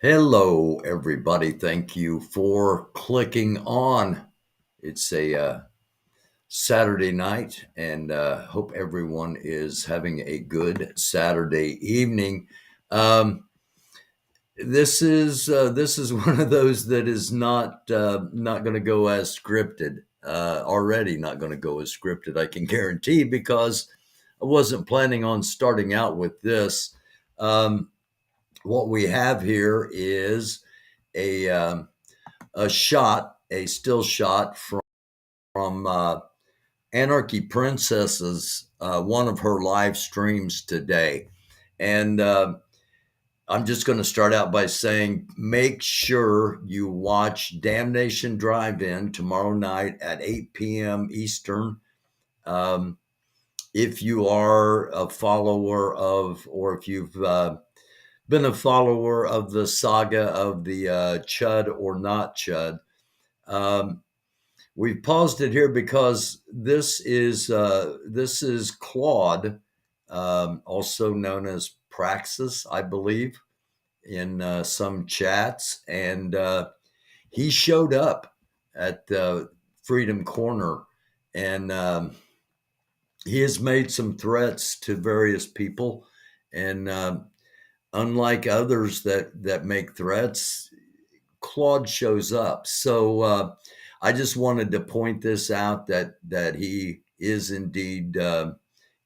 Hello, everybody. Thank you for clicking on. It's a Saturday night, and hope everyone is having a good Saturday evening. Um, this is one of those that is not going to go as scripted. Already not going to go as scripted. I can guarantee because I wasn't planning on starting out with this. Um, what we have here is a a still shot from Anarchy Princess's one of her live streams today, and I'm just going to start out by saying make sure you watch Damnation Drive-In tomorrow night at 8 p.m. Eastern. Um, if you are a follower of, or if you've been a follower of the saga of the Chud or not Chud. Um, we've paused it here because this is Claude, also known as Praxis, I believe, in some chats, and he showed up at Freedom Corner, and he has made some threats to various people, and unlike others that make threats, Claude shows up. So I just wanted to point this out that he is indeed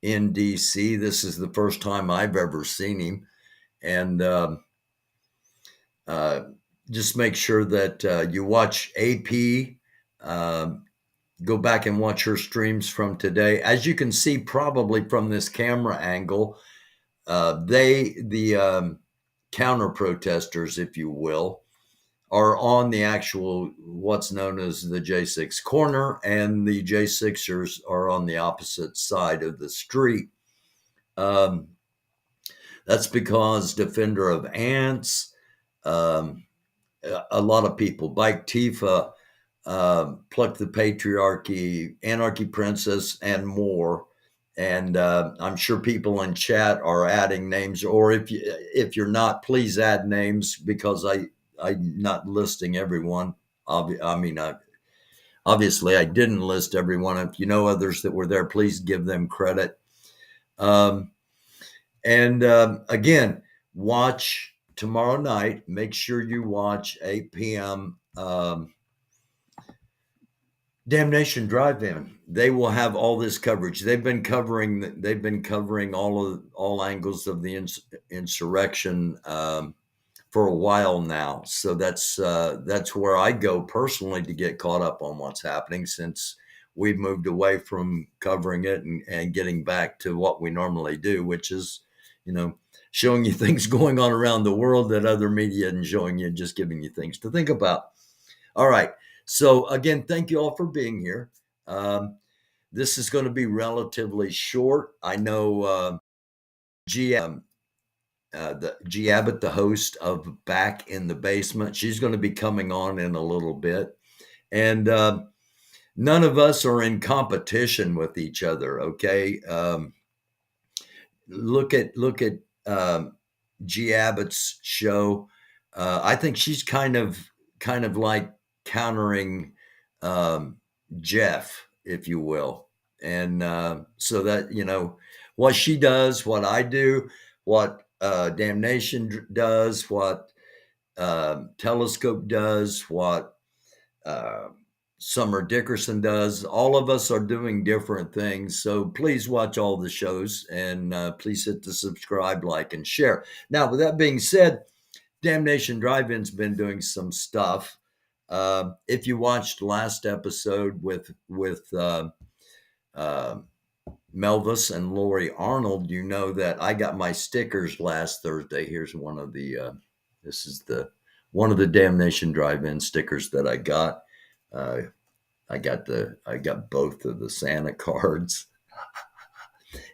in DC. This is the first time I've ever seen him, and uh, just make sure that you watch AP. Go back and watch her streams from today. As you can see, probably from this camera angle, the counter protesters, if you will, are on the actual what's known as the J6 corner, and the J6ers are on the opposite side of the street. Um, that's because Defender of Ants, um, a lot of people, Bike Tifa, Pluck the Patriarchy, Anarchy Princess, and more. And I'm sure people in chat are adding names, or if you're not, please add names because I'm not listing everyone. I mean, obviously I didn't list everyone. If you know others that were there, please give them credit. Um, and again, watch tomorrow night. Make sure you watch 8 p.m. Damnation Drive-In. They will have all this coverage. They've been covering all angles of the insurrection for a while now. So that's where I go personally to get caught up on what's happening, since we've moved away from covering it and getting back to what we normally do, which is, you know, showing you things going on around the world that other media isn't showing you, just giving you things to think about. All right. So again, thank you all for being here. Um, this is going to be relatively short. I know G, the G Abbott, the host of Back in the Basement, she's going to be coming on in a little bit, and none of us are in competition with each other. Okay, look at G Abbott's show. I think she's kind of like countering Jeff, if you will, and so that what she does, what I do, what Damnation does, what Telescope does, what uh, Summer Dickerson does. All of us are doing different things. So please watch all the shows, and please hit the subscribe, like, and share. Now, with that being said, Damnation Drive-In's been doing some stuff. If you watched last episode with uh, Melvis and Lori Arnold, you know that I got my stickers last Thursday. Here's one of the this is the one of the Damnation Drive-In stickers that I got. Uh, I got both of the Santa cards,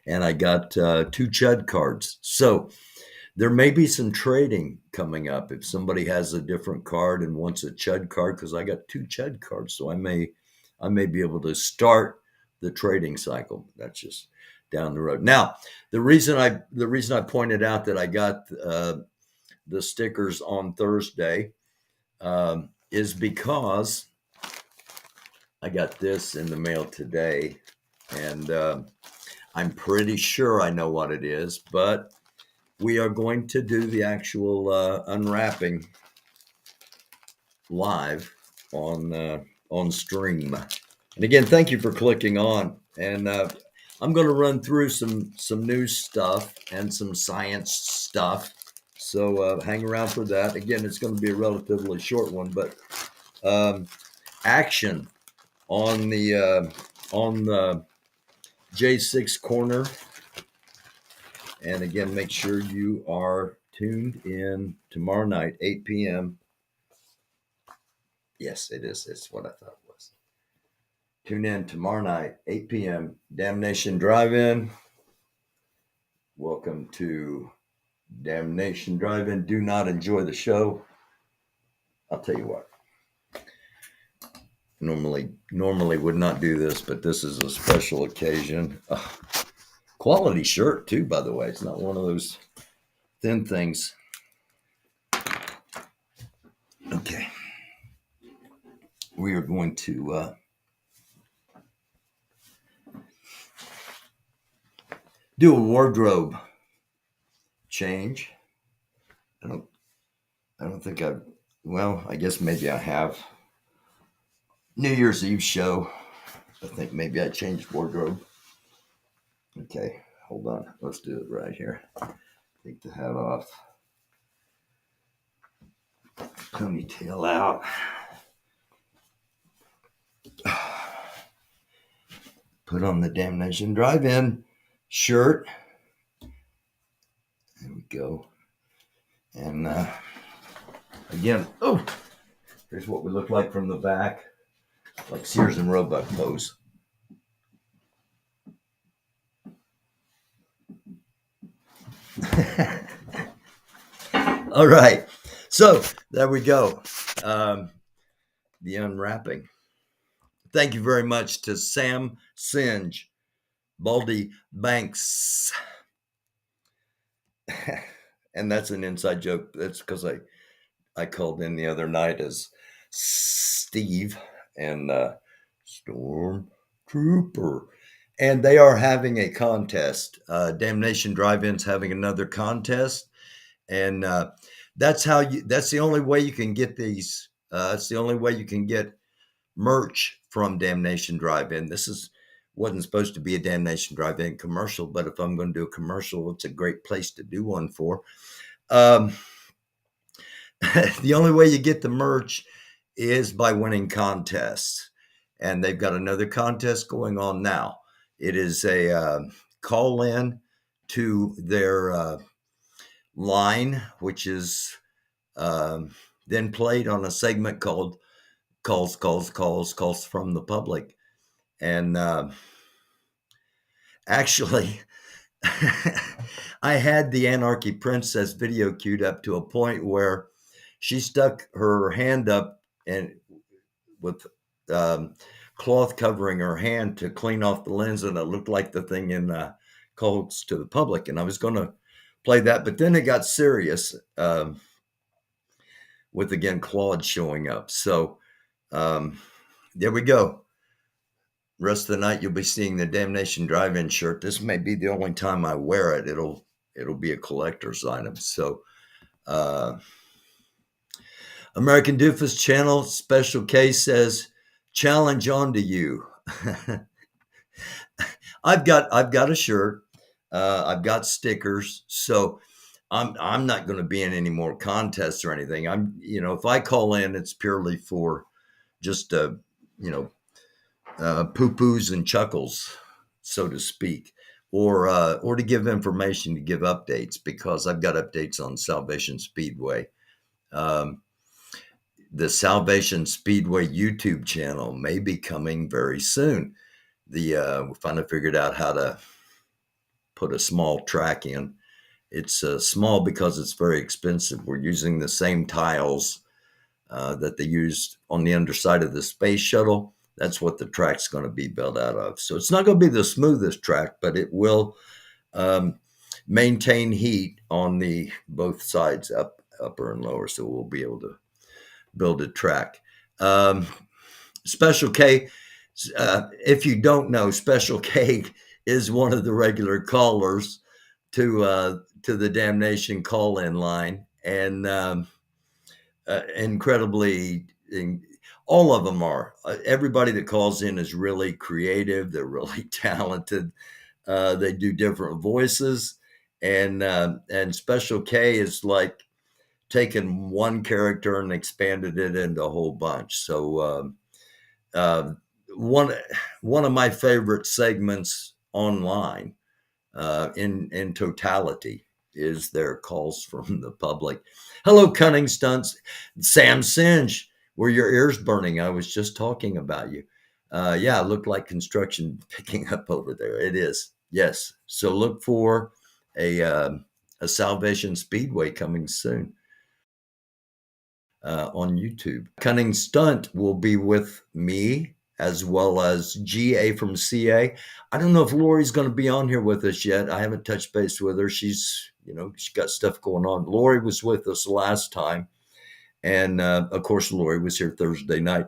and I got two Chud cards. So there may be some trading coming up if somebody has a different card and wants a Chud card, because I got two Chud cards, so I may be able to start the trading cycle. That's just down the road. Now, the reason I pointed out that I got the stickers on Thursday is because I got this in the mail today, and I'm pretty sure I know what it is, but we are going to do the actual unwrapping live on stream. And again, thank you for clicking on. And I'm going to run through some news stuff and some science stuff. So hang around for that. Again, it's going to be a relatively short one, but action on the J6 corner. And again, make sure you are tuned in tomorrow night, 8 p.m. Yes, it is. It's what I thought it was. Tune in tomorrow night, 8 p.m. Damnation Drive-In. Welcome to Damnation Drive-In. Do not enjoy the show. I'll tell you what. Normally would not do this, but this is a special occasion. Quality shirt too, by the way. It's not one of those thin things. Okay. We are going to do a wardrobe change. I don't think I guess maybe I have. New Year's Eve show. I think maybe I changed wardrobe. Okay, hold on. Let's do it right here. Take the hat off. Ponytail out. Put on the Damnation Drive-In shirt. There we go. And again, here's what we look like from the back. Like Sears and Roebuck pose. All right. So there we go. The unwrapping. Thank you very much to Sam Singe, Baldy Banks. And that's an inside joke. That's because I called in the other night as Steve and Storm Trooper. And they are having a contest. Damnation Drive-In's having another contest. And that's the only way you can get these. That's the only way you can get merch from Damnation Drive-In. Wasn't supposed to be a Damnation Drive-In commercial, but if I'm going to do a commercial, it's a great place to do one for. The only way you get the merch is by winning contests. And they've got another contest going on now. It is a call in to their line, which is then played on a segment called Calls from the Public. And actually, I had the Anarchy Princess video queued up to a point where she stuck her hand up and with cloth covering her hand to clean off the lens, and it looked like the thing in Calls to the Public. And I was going to play that, but then it got serious with, again, Claude showing up. So there we go. Rest of the night, you'll be seeing the Damnation Drive-In shirt. This may be the only time I wear it. It'll be a collector's item. So American Doofus channel special case says, challenge on to you. I've got a shirt. I've got stickers. So I'm not going to be in any more contests or anything. If I call in, it's purely for just poo-poos and chuckles, so to speak, or to give information, to give updates, because I've got updates on Salvation Speedway. The Salvation Speedway YouTube channel may be coming very soon. We finally figured out how to put a small track in. It's small because it's very expensive. We're using the same tiles that they used on the underside of the space shuttle. That's what the track's going to be built out of. So it's not going to be the smoothest track, but it will maintain heat on the both sides, up upper and lower, so we'll be able to build a track. Special K, if you don't know, Special K is one of the regular callers to the Damnation call-in line, and incredibly, all of them are. Everybody that calls in is really creative. They're really talented. They do different voices, and Special K is like taken one character and expanded it into a whole bunch. So one of my favorite segments online in totality is their calls from the public. Hello, Cunning Stunts. Sam Singe, were your ears burning? I was just talking about you. Yeah, it looked like construction picking up over there. It is. Yes. So look for a Salvation Speedway coming soon on YouTube. Cunning Stunt will be with me, as well as GA from CA. I don't know if Lori's going to be on here with us yet. I haven't touched base with her. She's got stuff going on. Lori was with us last time. And of course, Lori was here Thursday night.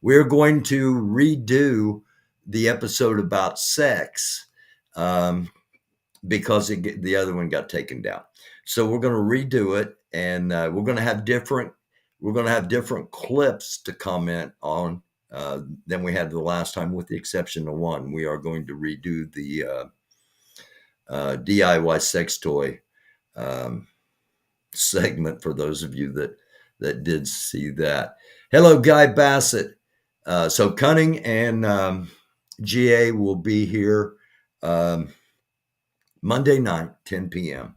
We're going to redo the episode about sex because the other one got taken down. So we're going to redo it, and we're going to have different clips to comment on than we had the last time, with the exception of one. We are going to redo the DIY sex toy segment for those of you that did see that. Hello, Guy Bassett. So Cunning and GA will be here Monday night, 10 p.m.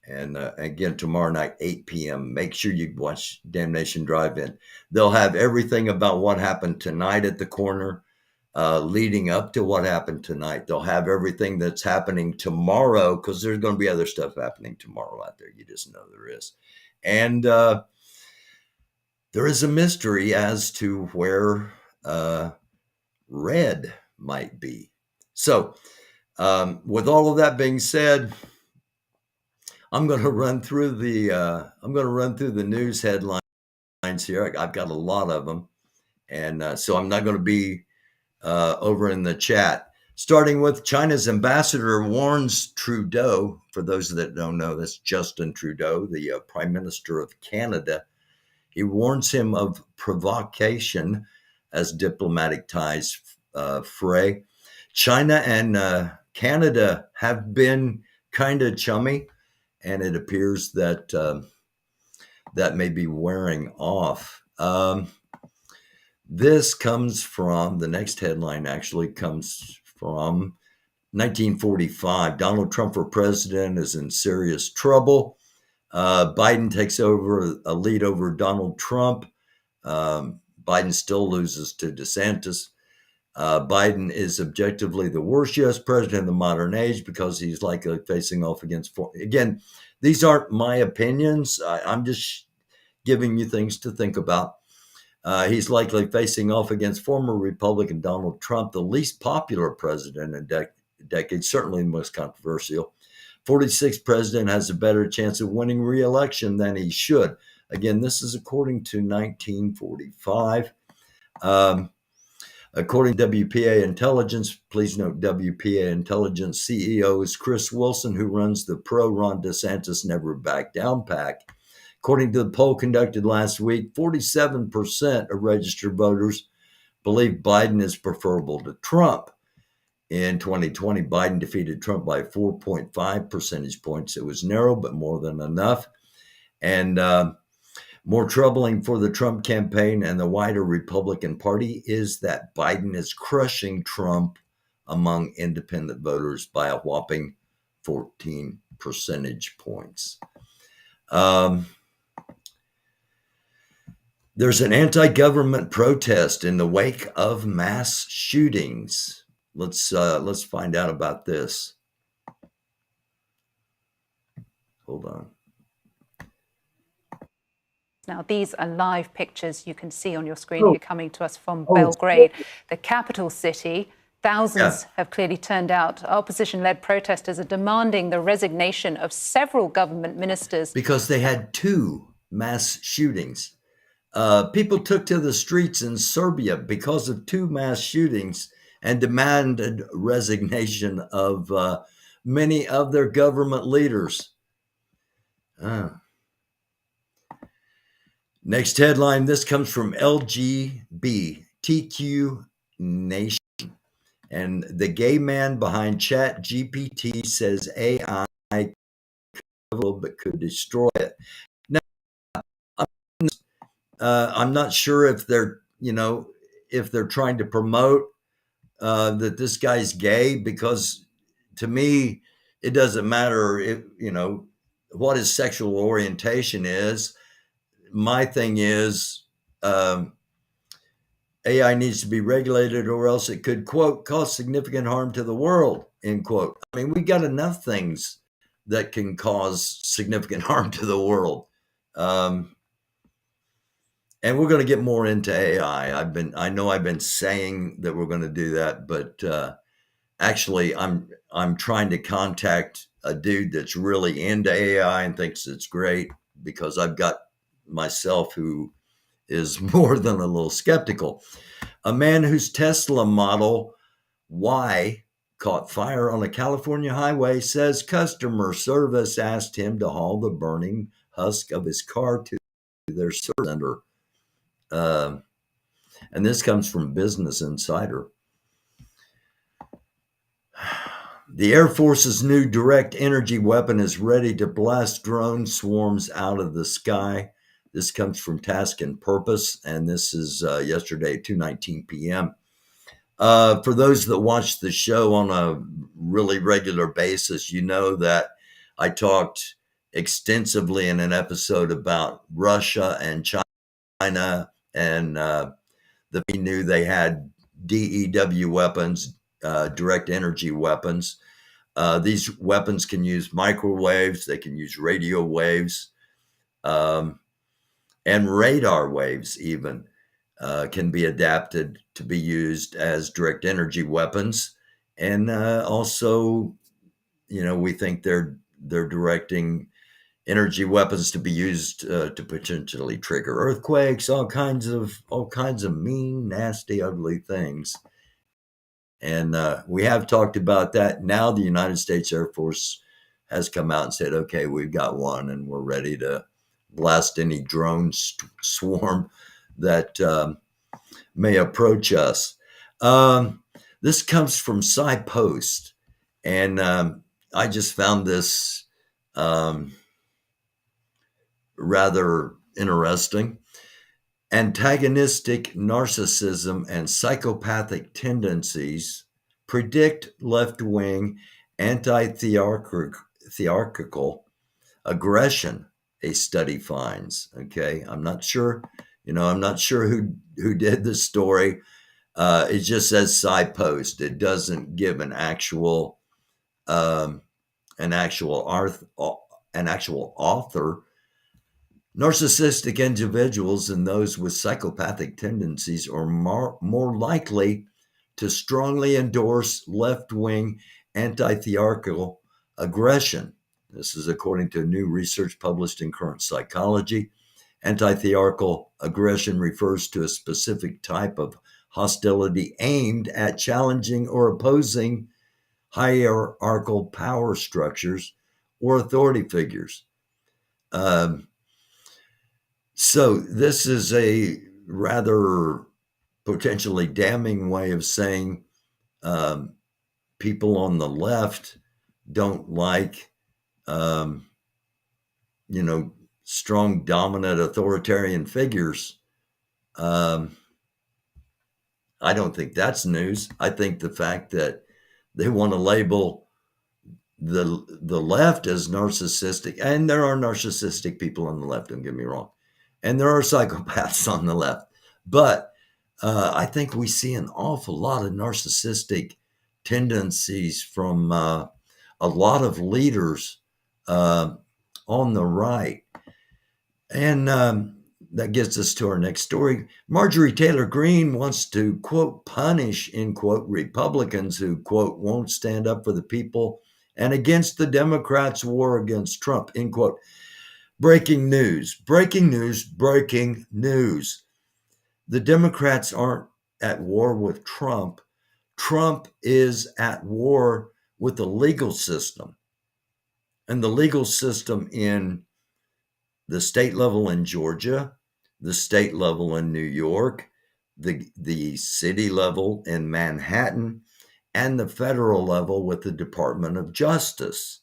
And again, tomorrow night, 8 p.m. Make sure you watch Damnation Drive-In. They'll have everything about what happened tonight at the corner, leading up to what happened tonight. They'll have everything that's happening tomorrow, because there's going to be other stuff happening tomorrow out there. You just know there is. And there is a mystery as to where Red might be. So with all of that being said, I'm going to run through the news headlines here. I've got a lot of them, and so I'm not going to be over in the chat. Starting with China's ambassador warns Trudeau. For those that don't know, that's Justin Trudeau, the Prime Minister of Canada. He warns him of provocation as diplomatic ties fray. China and Canada have been kind of chummy, and it appears that that may be wearing off. This comes from, the next headline actually comes from 1945. Donald Trump for president is in serious trouble. Biden takes over a lead over Donald Trump. Biden still loses to DeSantis. Biden is objectively the worst U.S. president in the modern age because he's likely facing off against, again, these aren't my opinions. I'm just giving you things to think about. He's likely facing off against former Republican Donald Trump, the least popular president in decades, certainly the most controversial. 46th president has a better chance of winning re-election than he should. Again, this is according to 1945. According to WPA Intelligence, please note WPA Intelligence CEO is Chris Wilson, who runs the pro-Ron DeSantis Never Back Down PAC. According to the poll conducted last week, 47% of registered voters believe Biden is preferable to Trump. In 2020, Biden defeated Trump by 4.5 percentage points. It was narrow, but more than enough. And more troubling for the Trump campaign and the wider Republican Party is that Biden is crushing Trump among independent voters by a whopping 14 percentage points. There's an anti-government protest in the wake of mass shootings. Let's find out about this. Hold on. Now, these are live pictures you can see on your screen here coming to us from Belgrade, the capital city. Thousands have clearly turned out. Opposition-led protesters are demanding the resignation of several government ministers. Because they had 2 mass shootings. People took to the streets in Serbia because of 2 mass shootings and demanded resignation of many of their government leaders. Next headline, this comes from LGBTQ Nation. And the gay man behind ChatGPT says AI but could destroy it. Now, I'm not sure if they're trying to promote that this guy's gay, because to me, it doesn't matter if, what his sexual orientation is. My thing is, AI needs to be regulated or else it could, quote, cause significant harm to the world, end quote. I mean, we got enough things that can cause significant harm to the world. And we're going to get more into AI. I know I've been saying that we're going to do that, but actually I'm trying to contact a dude that's really into AI and thinks it's great, because I've got myself who is more than a little skeptical. A man whose Tesla Model Y caught fire on a California highway says customer service asked him to haul the burning husk of his car to their service center. And this comes from Business Insider. The Air Force's new direct energy weapon is ready to blast drone swarms out of the sky. This comes from Task and Purpose, and this is yesterday at 2:19 p.m. For those that watch the show on a really regular basis, you know that I talked extensively in an episode about Russia and China, and we knew they had DEW weapons, direct energy weapons. These weapons can use microwaves, they can use radio waves, and radar waves even can be adapted to be used as direct energy weapons. And also, we think they're directing energy weapons to be used to potentially trigger earthquakes, all kinds of mean, nasty, ugly things. And we have talked about that. Now the United States Air Force has come out and said, okay, we've got one and we're ready to blast any drone swarm that may approach us. This comes from SciPost, and I just found this rather interesting. Antagonistic narcissism and psychopathic tendencies predict left-wing anti-theoretical aggression, a study finds. Okay, I'm not sure who did the story. It just says SciPost. It doesn't give an actual author. Narcissistic individuals and those with psychopathic tendencies are more likely to strongly endorse left-wing anti-theoretical aggression. This is according to new research published in Current Psychology. Anti-theoretical aggression refers to a specific type of hostility aimed at challenging or opposing hierarchical power structures or authority figures. So this is a rather potentially damning way of saying people on the left don't like, strong, dominant, authoritarian figures. I don't think that's news. I think the fact that they want to label the left as narcissistic, and there are narcissistic people on the left, don't get me wrong, and there are psychopaths on the left, but I think we see an awful lot of narcissistic tendencies from a lot of leaders on the right. And that gets us to our next story. Marjorie Taylor Greene wants to, quote, punish, end quote, Republicans who, quote, won't stand up for the people and against the Democrats' war against Trump, end quote. Breaking news, breaking news, breaking news. The Democrats aren't at war with Trump. Trump is at war with the legal system. And the legal system in the state level in Georgia, the state level in New York, the city level in Manhattan, and the federal level with the Department of Justice.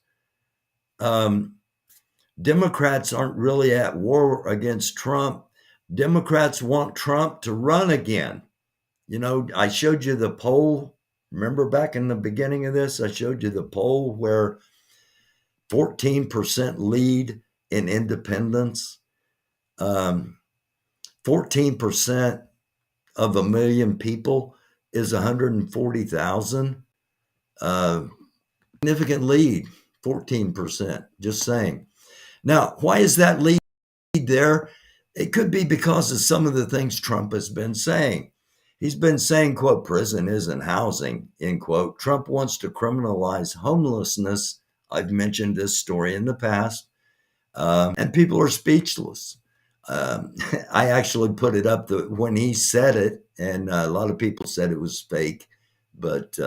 Democrats aren't really at war against Trump. Democrats want Trump to run again. You know, I showed you the poll. Remember back in the beginning of this, I showed you the poll where 14% lead in independents. 14% of a million people is 140,000. Significant lead, 14%, just saying. Now, why is that lead there? It could be because of some of the things Trump has been saying. He's been saying, quote, prison isn't housing, end quote. Trump wants to criminalize homelessness. I've mentioned this story in the past, and people are speechless. I actually put it up when he said it, and a lot of people said it was fake, but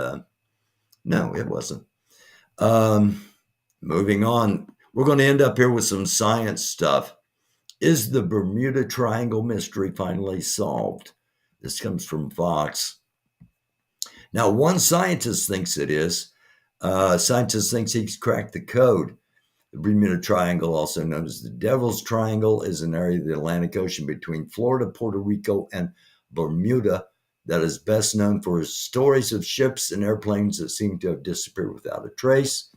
no, it wasn't. Moving on, we're going to end up here with some science stuff. Is the Bermuda Triangle mystery finally solved? This comes from Fox. Now, one scientist thinks it is. Scientist thinks he's cracked the code. The Bermuda Triangle, also known as the Devil's Triangle, is an area of the Atlantic Ocean between Florida, Puerto Rico, and Bermuda that is best known for its stories of ships and airplanes that seem to have disappeared without a trace.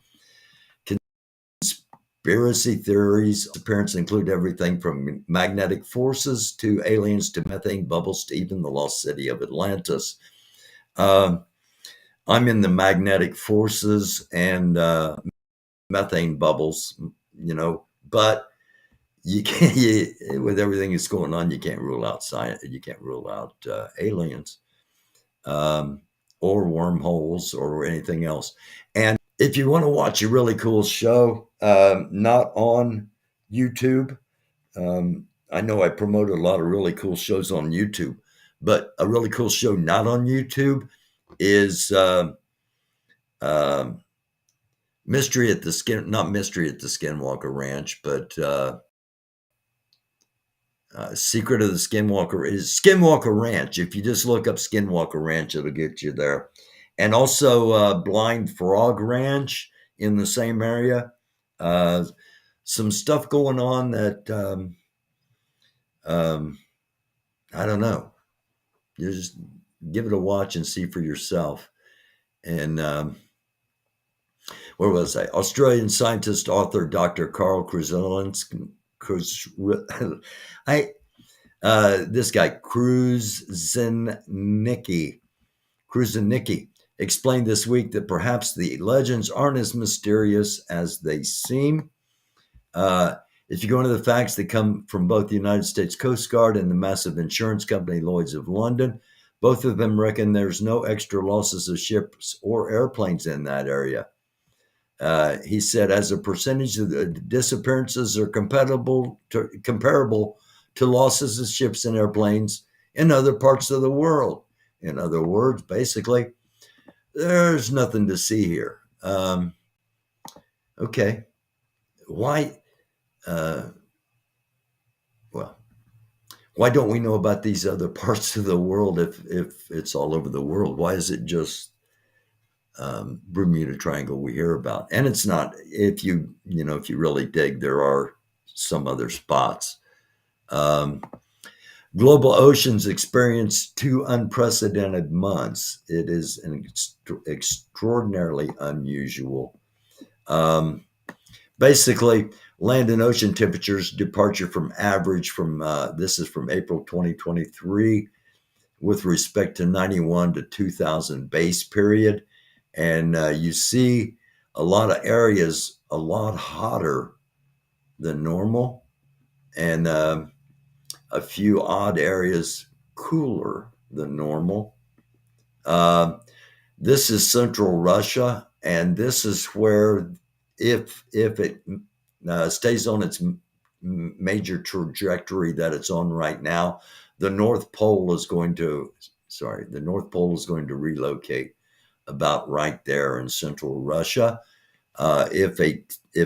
Conspiracy theories appearance include everything from magnetic forces to aliens to methane bubbles to even the lost city of Atlantis. I'm in the magnetic forces and methane bubbles, you know, but you can't. With everything that's going on, you can't rule out science. You can't rule out aliens or wormholes or anything else. And if you want to watch a really cool show, not on YouTube, I know I promote a lot of really cool shows on YouTube, but a really cool show not on YouTube is Mystery at the Skinwalker Ranch, but Secret of the Skinwalker is Skinwalker Ranch. If you just look up Skinwalker Ranch, it'll get you there. And also Blind Frog Ranch in the same area. Some stuff going on that I don't know. You just give it a watch and see for yourself. And where was I? Australian scientist, author, Dr. Carl Kruszelnicki. This guy, Kruszelnicki, explained this week that perhaps the legends aren't as mysterious as they seem. If you go into the facts that come from both the United States Coast Guard and the massive insurance company Lloyd's of London, both of them reckon there's no extra losses of ships or airplanes in that area. He said, as a percentage of the disappearances are comparable to losses of ships and airplanes in other parts of the world. In other words, basically, there's nothing to see here. Okay. Why? Why don't we know about these other parts of the world if it's all over the world? Why is it just Bermuda Triangle we hear about? And it's not. If you really dig, there are some other spots. Global oceans experienced 2 unprecedented months. It is an extraordinarily unusual. Basically, land and ocean temperatures departure from average from, this is from April 2023, with respect to 91 to 2000 base period. And you see a lot of areas a lot hotter than normal. And a few odd areas cooler than normal. This is central Russia, and this is where, if it stays on its major trajectory that it's on right now, the North Pole is going to relocate about right there in central Russia. If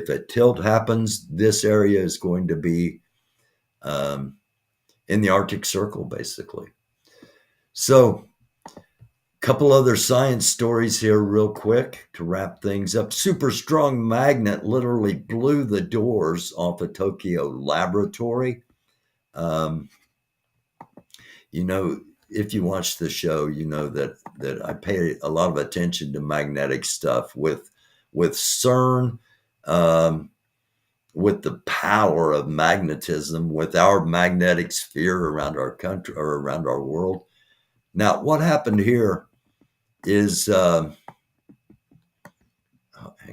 a tilt happens, this area is going to be in the Arctic Circle, basically. So, couple other science stories here real quick to wrap things up. Super strong magnet literally blew the doors off a Tokyo laboratory. If you watch the show, you know that I pay a lot of attention to magnetic stuff with CERN, with the power of magnetism, with our magnetic sphere around our country or around our world. Now, what happened here is, hang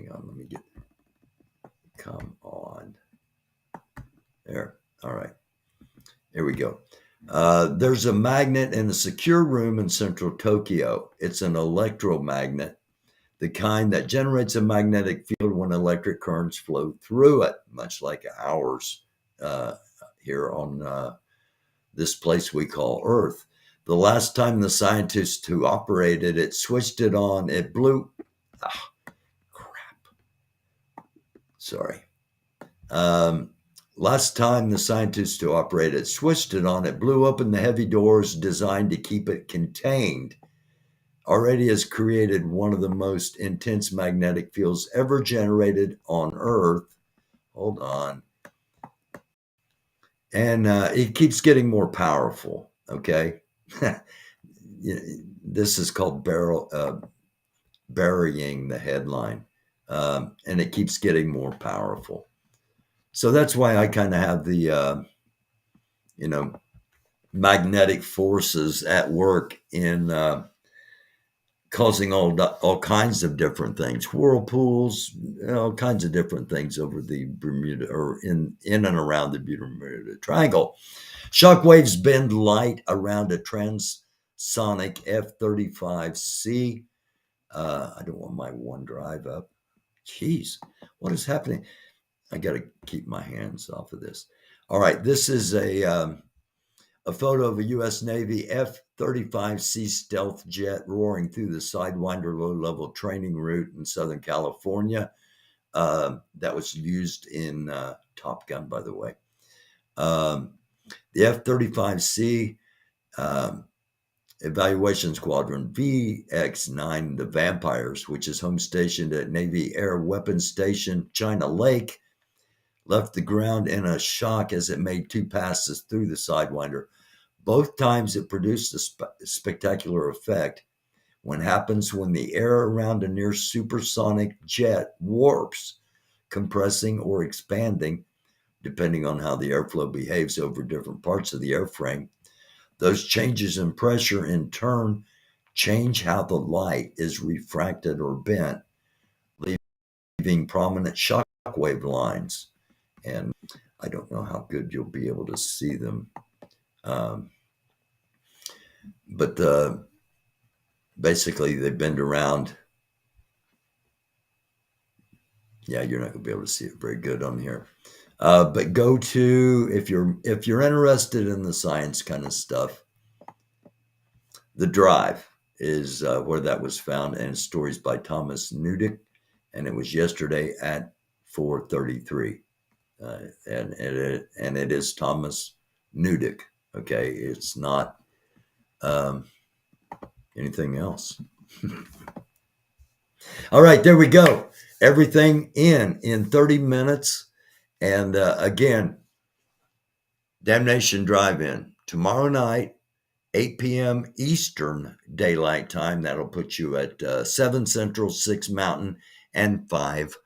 on, let me come on. There, all right, here we go. There's a magnet in a secure room in central Tokyo. It's an electromagnet, the kind that generates a magnetic field when electric currents flow through it, much like ours here on this place we call Earth. The last time the scientists who operated it switched it on, it blew. Sorry. Last time the scientists who operated it switched it on, it blew open the heavy doors designed to keep it contained. Already has created one of the most intense magnetic fields ever generated on Earth. Hold on. And it keeps getting more powerful, okay? This is called burying the headline, and it keeps getting more powerful. So that's why I kind of have the, magnetic forces at work in causing all kinds of different things, whirlpools, all kinds of different things over the Bermuda or in and around the Bermuda Triangle. Shockwaves bend light around a transonic F-35C. I don't want my OneDrive up. Jeez, what is happening? I got to keep my hands off of this. All right, this is a photo of a U.S. Navy F-35C stealth jet roaring through the Sidewinder low-level training route in Southern California. That was used in Top Gun, by the way. The F-35C Evaluation Squadron VX-9, the Vampires, which is home stationed at Navy Air Weapons Station, China Lake, left the ground in a shock as it made two passes through the Sidewinder. Both times it produced a spectacular effect. What happens when the air around a near supersonic jet warps, compressing or expanding, depending on how the airflow behaves over different parts of the airframe. Those changes in pressure, in turn, change how the light is refracted or bent, leaving prominent shockwave lines. And I don't know how good you'll be able to see them. But basically, they bend around. Yeah, you're not going to be able to see it very good on here. But go to, if you're interested in the science kind of stuff, The Drive is where that was found, and stories by Thomas Nudick, and it was yesterday at 4:33, and it is Thomas Nudick. Okay, it's not anything else. All right, there we go. Everything in 30 minutes. And again, Damnation Drive-In tomorrow night, 8 p.m. Eastern Daylight Time. That'll put you at 7 Central, 6 Mountain, and 5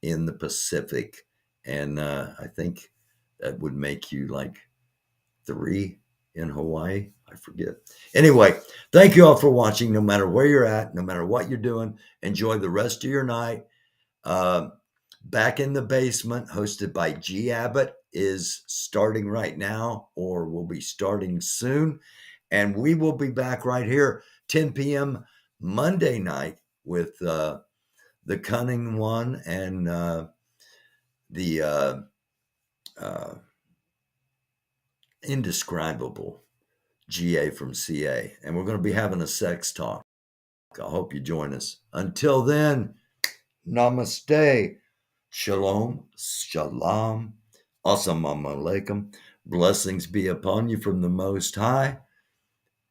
in the Pacific. And I think that would make you like 3 in Hawaii. I forget. Anyway, thank you all for watching. No matter where you're at, no matter what you're doing, enjoy the rest of your night. Back in the Basement, hosted by G. Abbott, is starting right now or will be starting soon. And we will be back right here, 10 p.m. Monday night with the cunning one and the indescribable GA from CA. And we're going to be having a sex talk. I hope you join us. Until then, namaste, shalom, shalom, assalamu alaikum. Blessings be upon you from the Most High.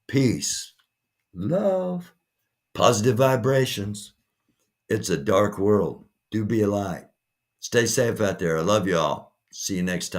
Peace, love, positive vibrations. It's a dark world. Do be a light. Stay safe out there. I love you all. See you next time.